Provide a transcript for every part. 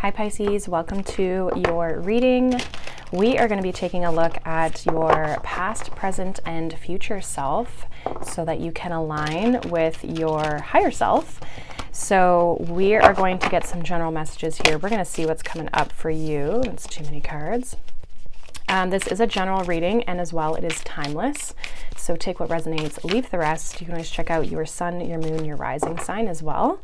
Hi Pisces, welcome to your reading. We are going to be taking a look at your past, present, and future self so that you can align with your higher self. So we are going to get some general messages here. We're going to see what's coming up for you. That's too many cards. This is a general reading, and as well it is timeless. So take what resonates, leave the rest. You can always check out your sun, your moon, your rising sign as well.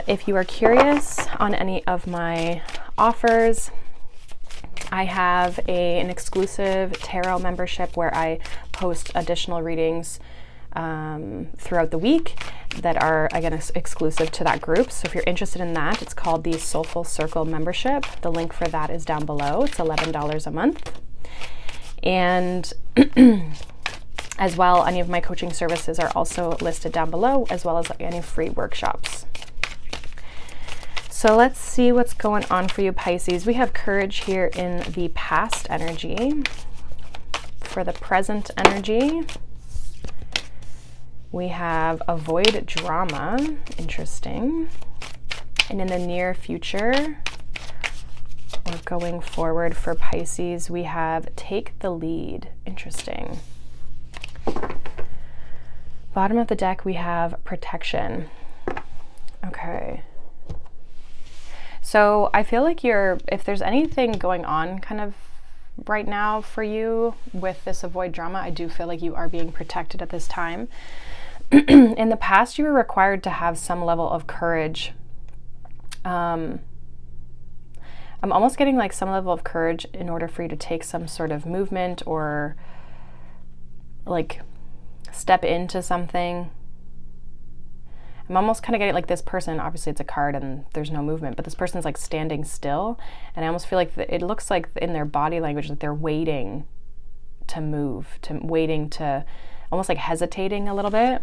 If you are curious on any of my offers, I have an exclusive tarot membership where I post additional readings throughout the week that are, again, exclusive to that group. So if you're interested in that, it's called the Soulful Circle membership. The link for that is down below. It's $11 a month. And as well, any of my coaching services are also listed down below, as well as any free workshops. So let's see what's going on for you, Pisces. We have courage here in the past energy. For the present energy, we have avoid drama. Interesting. And in the near future, or going forward for Pisces, we have take the lead. Interesting. Bottom of the deck, we have protection. Okay. So I feel like if there's anything going on kind of right now for you with this avoid drama, I do feel like you are being protected at this time. In the past, you were required to have some level of courage. I'm almost getting like some level of courage in order for you to take some sort of movement or like step into something. I'm almost kind of getting like this person, obviously it's a card and there's no movement, but this person's like standing still, and I almost feel like it looks like in their body language that they're waiting to move, waiting to almost like hesitating a little bit.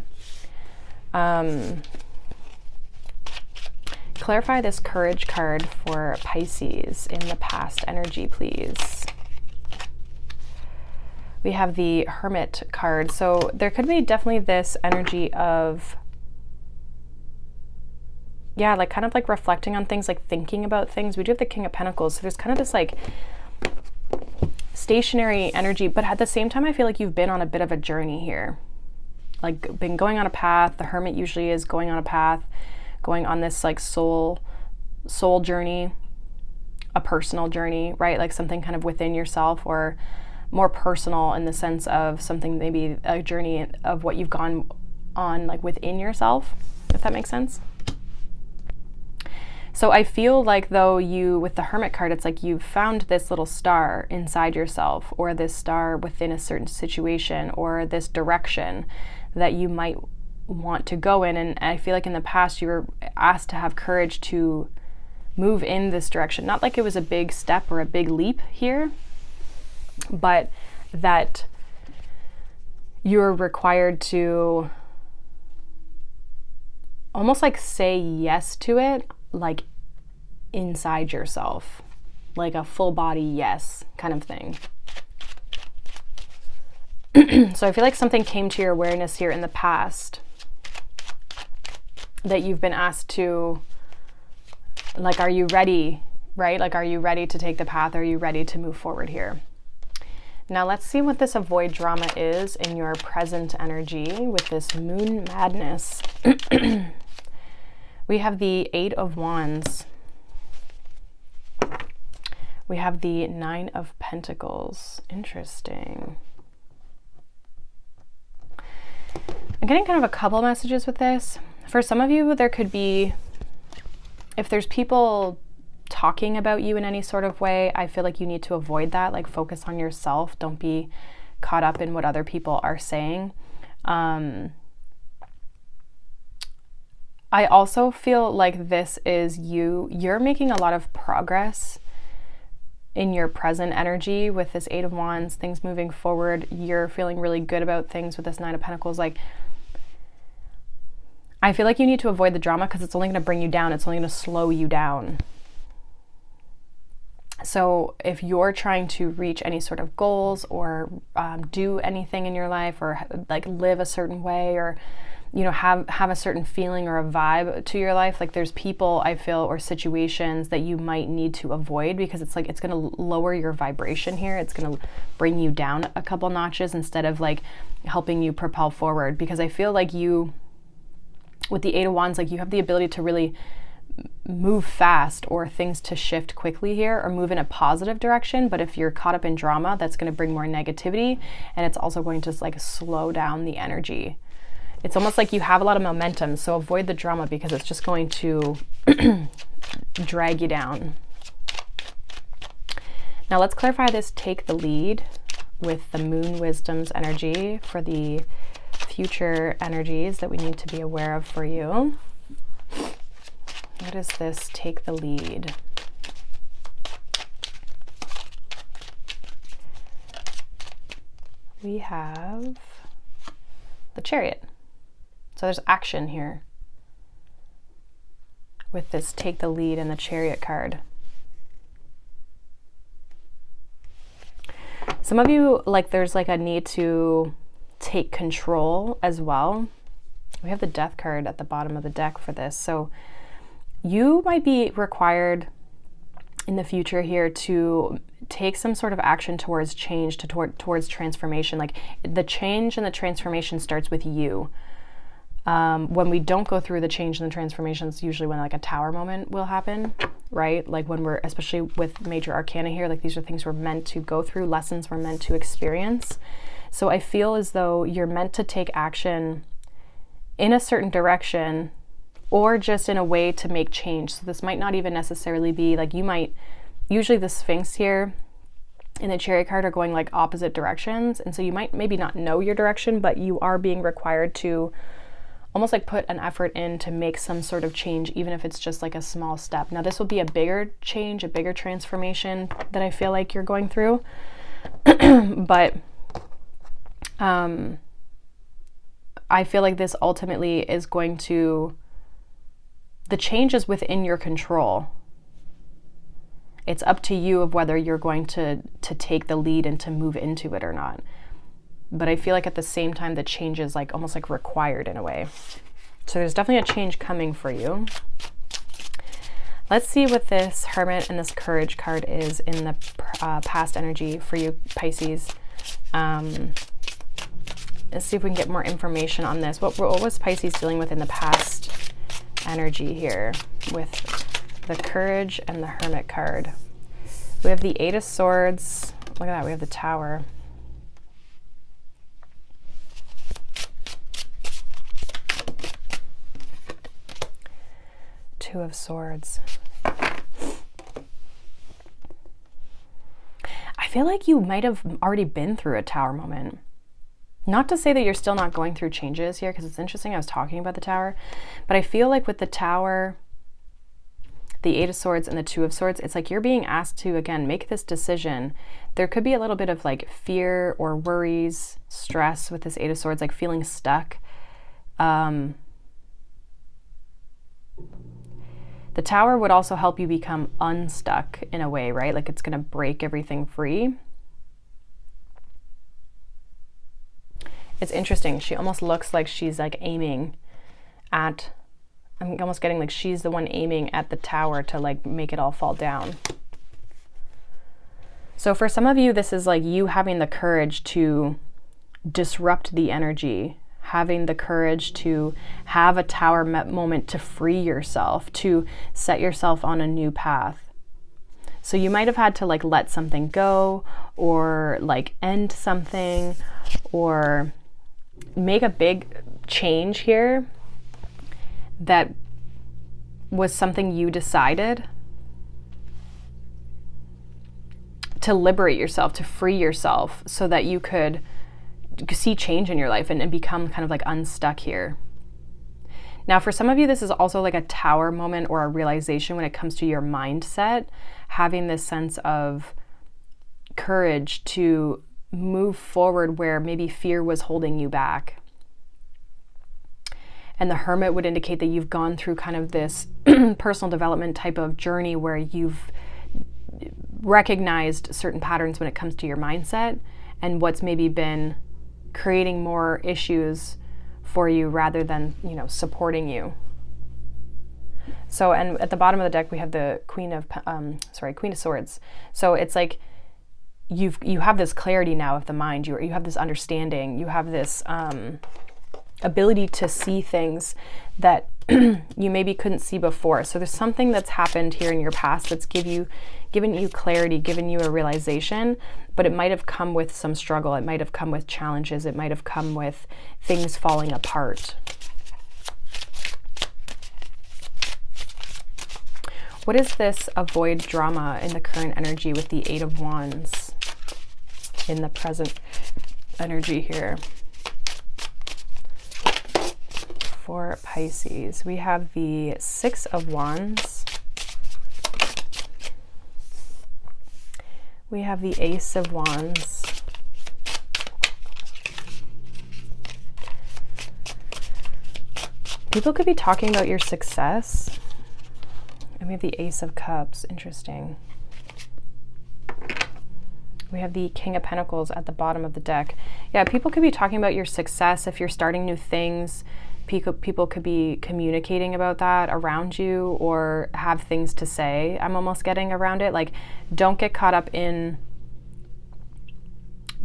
Clarify this courage card for Pisces in the past energy, please. We have the Hermit card. So there could be definitely this energy of, yeah, like kind of like reflecting on things, like thinking about things. We do have the King of Pentacles. So there's kind of this like stationary energy, but at the same time, I feel like you've been on a bit of a journey here. Like been going on a path. The Hermit usually is going on a path, going on this like soul journey, a personal journey, right? Like something kind of within yourself, or more personal in the sense of something, maybe a journey of what you've gone on like within yourself, if that makes sense. So I feel like though with the Hermit card, it's like you've found this little star inside yourself, or this star within a certain situation, or this direction that you might want to go in. And I feel like in the past you were asked to have courage to move in this direction. Not like it was a big step or a big leap here, but that you're required to almost like say yes to it, like inside yourself, like a full body yes kind of thing. So I feel like something came to your awareness here in the past that you've been asked to, like, are you ready, right? Like, are you ready to take the path? Are you ready to move forward here? Now let's see what this avoid drama is in your present energy with this moon madness. We have the 8 of Wands. We have the 9 of Pentacles. Interesting. I'm getting kind of a couple messages with this. For some of you, there could be, if there's people talking about you in any sort of way, I feel like you need to avoid that. Like focus on yourself. Don't be caught up in what other people are saying. I also feel like this is you're making a lot of progress in your present energy with this 8 of Wands, things moving forward. You're feeling really good about things with this 9 of Pentacles. Like, I feel like you need to avoid the drama because it's only going to bring you down. It's only going to slow you down. So if you're trying to reach any sort of goals or do anything in your life, or like live a certain way, or you know, have a certain feeling or a vibe to your life. Like there's people, I feel, or situations that you might need to avoid, because it's like it's going to lower your vibration here. It's going to bring you down a couple notches instead of like helping you propel forward. Because I feel like you, with the Eight of Wands, like you have the ability to really move fast, or things to shift quickly here, or move in a positive direction. But if you're caught up in drama, that's going to bring more negativity, and it's also going to like slow down the energy. It's almost like you have a lot of momentum, so avoid the drama, because it's just going to drag you down. Now let's clarify this take the lead with the Moon Wisdom's energy for the future energies that we need to be aware of for you. What is this take the lead? We have the Chariot. So there's action here with this take the lead and the Chariot card. Some of you, like there's like a need to take control as well. We have the Death card at the bottom of the deck for this. So you might be required in the future here to take some sort of action towards change, towards transformation. Like the change and the transformation starts with you. When we don't go through the change and the transformation, it's usually when like a Tower moment will happen, right? Like when we're, especially with major arcana here, like these are things we're meant to go through, lessons we're meant to experience. So I feel as though you're meant to take action in a certain direction, or just in a way to make change. So this might not even necessarily be like, you might, usually the Sphinx here and the Chariot card are going like opposite directions. And so you might maybe not know your direction, but you are being required to almost like put an effort in to make some sort of change, even if it's just like a small step. Now this will be a bigger change, a bigger transformation that I feel like you're going through. But I feel like this ultimately is going to, the change is within your control. It's up to you of whether you're going to take the lead and to move into it or not. But I feel like at the same time, the change is like almost like required in a way. So there's definitely a change coming for you. Let's see what this Hermit and this Courage card is in the past energy for you, Pisces. Let's see if we can get more information on this. What was Pisces dealing with in the past energy here with the Courage and the Hermit card? We have the Eight of Swords. Look at that, we have the Tower. Two of Swords. I feel like you might have already been through a Tower moment. Not to say that you're still not going through changes here, because it's interesting, I was talking about the Tower, but I feel like with the Tower, the Eight of Swords and the Two of Swords, it's like you're being asked to, again, make this decision. There could be a little bit of like fear or worries, stress with this Eight of Swords, like feeling stuck. The Tower would also help you become unstuck in a way, right? Like it's going to break everything free. It's interesting. She almost looks like she's like aiming at, I'm almost getting like she's the one aiming at the Tower to like make it all fall down. So for some of you, this is like you having the courage to disrupt the energy, having the courage to have a Tower moment to free yourself, to set yourself on a new path. So you might have had to like let something go, or like end something, or make a big change here that was something you decided to liberate yourself, to free yourself, so that you could see change in your life and become kind of like unstuck here. Now, for some of you, this is also like a Tower moment or a realization when it comes to your mindset, having this sense of courage to move forward where maybe fear was holding you back. And the Hermit would indicate that you've gone through kind of this personal development type of journey where you've recognized certain patterns when it comes to your mindset and what's maybe been creating more issues for you rather than, you know, supporting you. So, and at the bottom of the deck, we have the Queen of Swords. So it's like you have this clarity now of the mind. You have this understanding. You have this ability to see things that you maybe couldn't see before. So there's something that's happened here in your past that's given you clarity, given you a realization, but it might have come with some struggle. It might have come with challenges. It might have come with things falling apart. What is this avoid drama in the current energy with the Eight of Wands in the present energy here? For Pisces, we have the Six of Wands. We have the Ace of Wands. People could be talking about your success. And we have the Ace of Cups. Interesting. We have the King of Pentacles at the bottom of the deck. Yeah, people could be talking about your success if you're starting new things. People could be communicating about that around you or have things to say. I'm almost getting around it. Like, don't get caught up into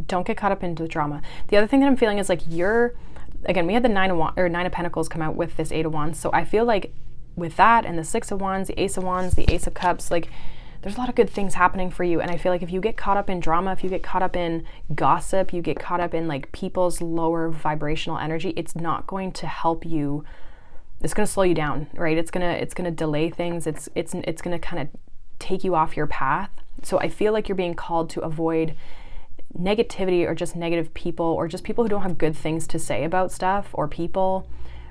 the drama. The other thing that I'm feeling is like again, we had the Nine of Pentacles come out with this Eight of Wands. So I feel like with that and the Six of Wands, the Ace of Wands, the Ace of Cups, like there's a lot of good things happening for you. And I feel like if you get caught up in drama, if you get caught up in gossip, you get caught up in like people's lower vibrational energy, it's not going to help you. It's going to slow you down, right? It's going to delay things. It's going to kind of take you off your path. So I feel like you're being called to avoid negativity or just negative people or just people who don't have good things to say about stuff or people,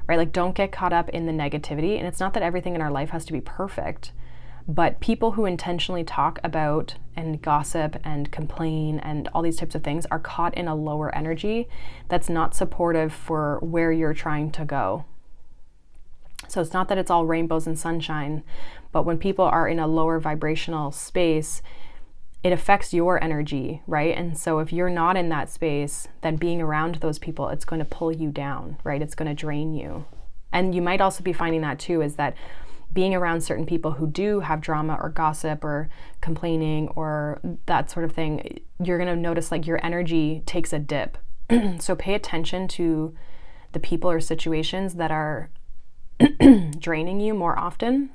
right? Like, don't get caught up in the negativity. And it's not that everything in our life has to be perfect, but people who intentionally talk about and gossip and complain and all these types of things are caught in a lower energy that's not supportive for where you're trying to go. So it's not that it's all rainbows and sunshine, but when people are in a lower vibrational space, it affects your energy, right? And so if you're not in that space, then being around those people, it's going to pull you down, right? It's going to drain you. And you might also be finding that too, is that being around certain people who do have drama or gossip or complaining or that sort of thing, you're going to notice like your energy takes a dip. So pay attention to the people or situations that are draining you more often.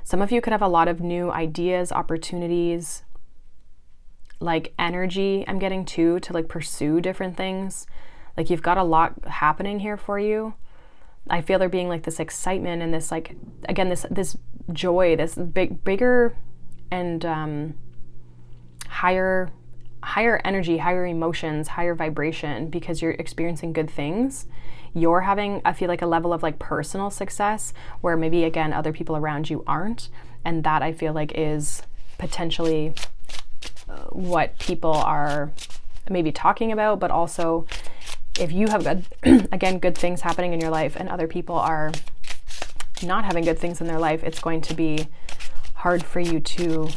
Some of you could have a lot of new ideas, opportunities, like energy I'm getting too, to like pursue different things. Like you've got a lot happening here for you. I feel there being like this excitement and this like, again, this joy, this bigger and higher energy, higher emotions, higher vibration, because you're experiencing good things. You're having, I feel like, a level of like personal success where maybe, again, other people around you aren't. And that I feel like is potentially what people are maybe talking about, but also if you have good things happening in your life and other people are not having good things in their life, it's going to be hard for you to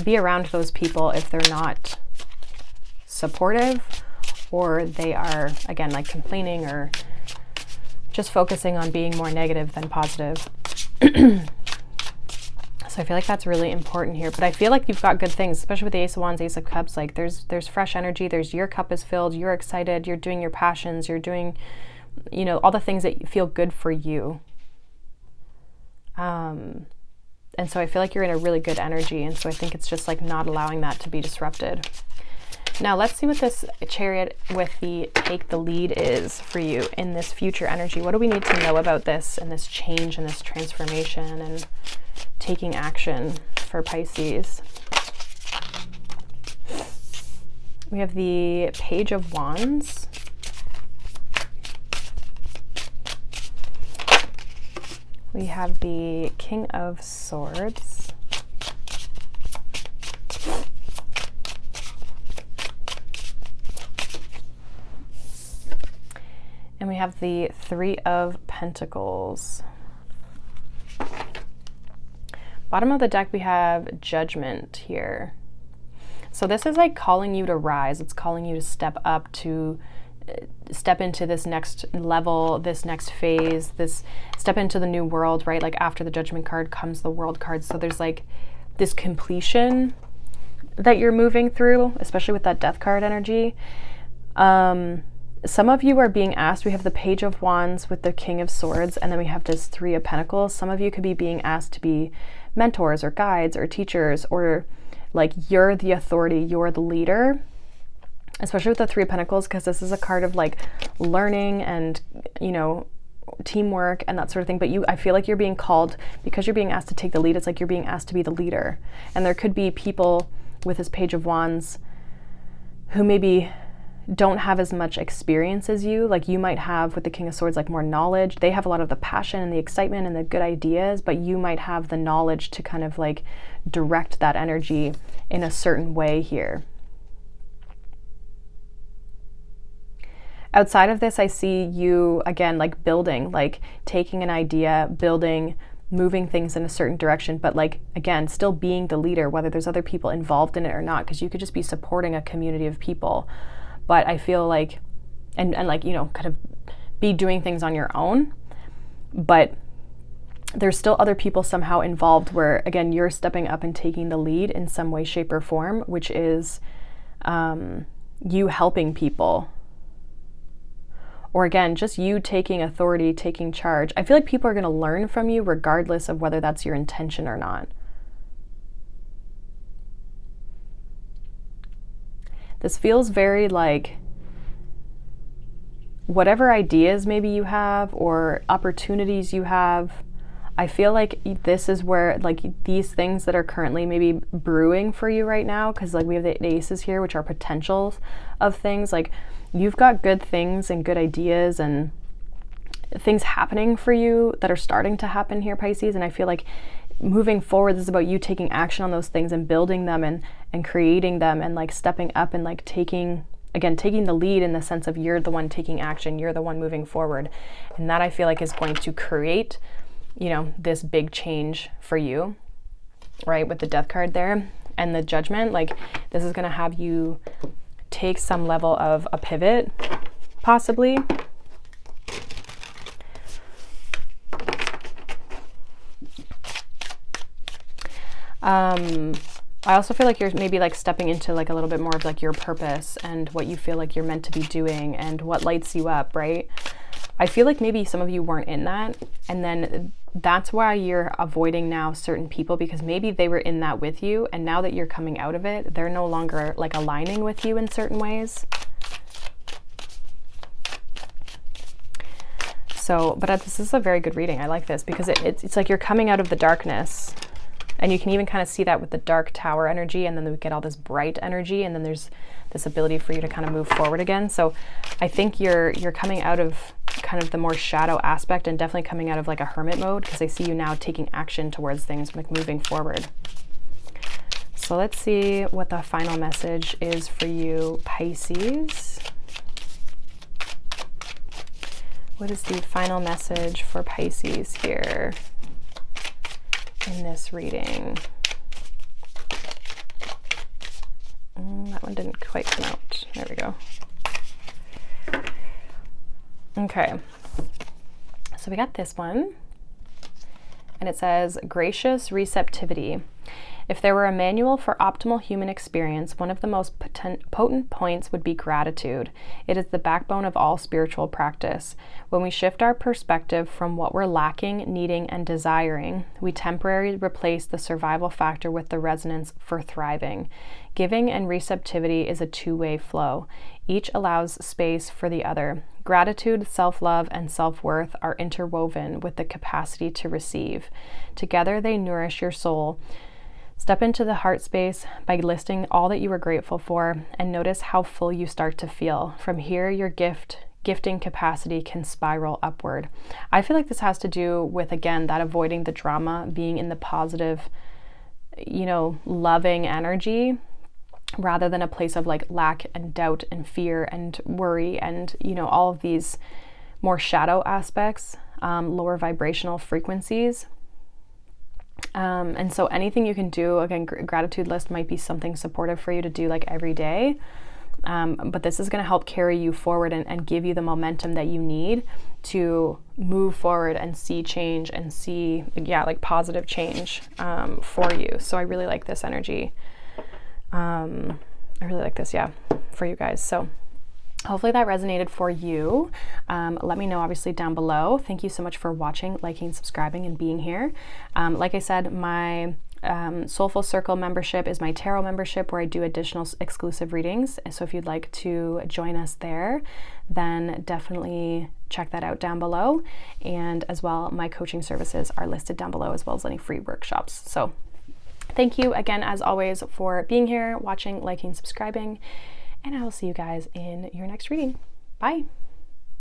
be around those people if they're not supportive or they are, again, like complaining or just focusing on being more negative than positive. So I feel like that's really important here. But I feel like you've got good things, especially with the Ace of Wands, Ace of Cups. Like there's fresh energy. There's your cup is filled. You're excited. You're doing your passions. You're doing, you know, all the things that feel good for you. And so I feel like you're in a really good energy. And so I think it's just like not allowing that to be disrupted. Now let's see what this Chariot with the take the lead is for you in this future energy. What do we need to know about this and this change and this transformation and taking action for Pisces? We have the Page of Wands. We have the King of Swords. And we have the Three of Pentacles. Bottom of the deck, we have Judgment here. So this is like calling you to rise. It's calling you to step up, to step into this next level, this next phase, this step into the new world, right? Like after the Judgment card comes the World card. So there's like this completion that you're moving through, especially with that Death card energy. Some of you are being asked, we have the Page of Wands with the King of Swords, and then we have this Three of Pentacles. Some of you could be being asked to be mentors or guides or teachers, or like you're the authority, you're the leader, especially with the Three of Pentacles, because this is a card of like learning and, you know, teamwork and that sort of thing. But I feel like you're being called, because you're being asked to take the lead, it's like you're being asked to be the leader. And there could be people with this Page of Wands who maybe don't have as much experience as you. Like you might have with the King of Swords like more knowledge. They have a lot of the passion and the excitement and the good ideas, but you might have the knowledge to kind of like direct that energy in a certain way here. Outside of this, I see you again like building, like taking an idea, building, moving things in a certain direction, but like again still being the leader, whether there's other people involved in it or not, because you could just be supporting a community of people. But I feel like, and like, you know, kind of be doing things on your own, but there's still other people somehow involved where, again, you're stepping up and taking the lead in some way, shape, or form, which is you helping people. Or again, just you taking authority, taking charge. I feel like people are going to learn from you regardless of whether that's your intention or not. This feels very like whatever ideas maybe you have or opportunities you have, I feel like this is where like these things that are currently maybe brewing for you right now, because like we have the aces here, which are potentials of things. Like you've got good things and good ideas and things happening for you that are starting to happen here, Pisces. And I feel like moving forward, this is about you taking action on those things and building them and creating them and like stepping up and like taking the lead in the sense of you're the one taking action, you're the one moving forward. And that I feel like is going to create, you know, this big change for you, right? With the Death card there and the Judgment, like this is going to have you take some level of a pivot, possibly. I also feel like you're maybe like stepping into like a little bit more of like your purpose and what you feel like you're meant to be doing and what lights you up, right? I feel like maybe some of you weren't in that, and then that's why you're avoiding now certain people, because maybe they were in that with you, and now that you're coming out of it, they're no longer like aligning with you in certain ways. So, but this is a very good reading. I like this because it's like you're coming out of the darkness. And you can even kind of see that with the dark tower energy, and then we get all this bright energy, and then there's this ability for you to kind of move forward again. So I think you're coming out of kind of the more shadow aspect and definitely coming out of like a hermit mode, because I see you now taking action towards things, like moving forward. So let's see what the final message is for you, Pisces. What is the final message for Pisces here in this reading? That one didn't quite come out. There we go. Okay, so we got this one, and it says gracious receptivity. If there were a manual for optimal human experience, one of the most potent points would be gratitude. It is the backbone of all spiritual practice. When we shift our perspective from what we're lacking, needing, and desiring, we temporarily replace the survival factor with the resonance for thriving. Giving and receptivity is a two-way flow. Each allows space for the other. Gratitude, self-love, and self-worth are interwoven with the capacity to receive. Together, they nourish your soul. Step into the heart space by listing all that you are grateful for, and notice how full you start to feel. From here, your gifting capacity can spiral upward. I feel like this has to do with, again, that avoiding the drama, being in the positive, you know, loving energy, rather than a place of like lack and doubt and fear and worry and, you know, all of these more shadow aspects, lower vibrational frequencies. And so anything you can do, again, gratitude list might be something supportive for you to do like every day. but this is going to help carry you forward and give you the momentum that you need to move forward and see change and see, like positive change for you. So I really like this energy. I really like this, for you guys. So hopefully that resonated for you. Let me know obviously down below. Thank you so much for watching, liking, subscribing, and being here. Like I said, my Soulful Circle membership is my tarot membership where I do additional exclusive readings. So if you'd like to join us there, then definitely check that out down below. And as well, my coaching services are listed down below, as well as any free workshops. So thank you again, as always, for being here, watching, liking, subscribing, and I will see you guys in your next reading. Bye.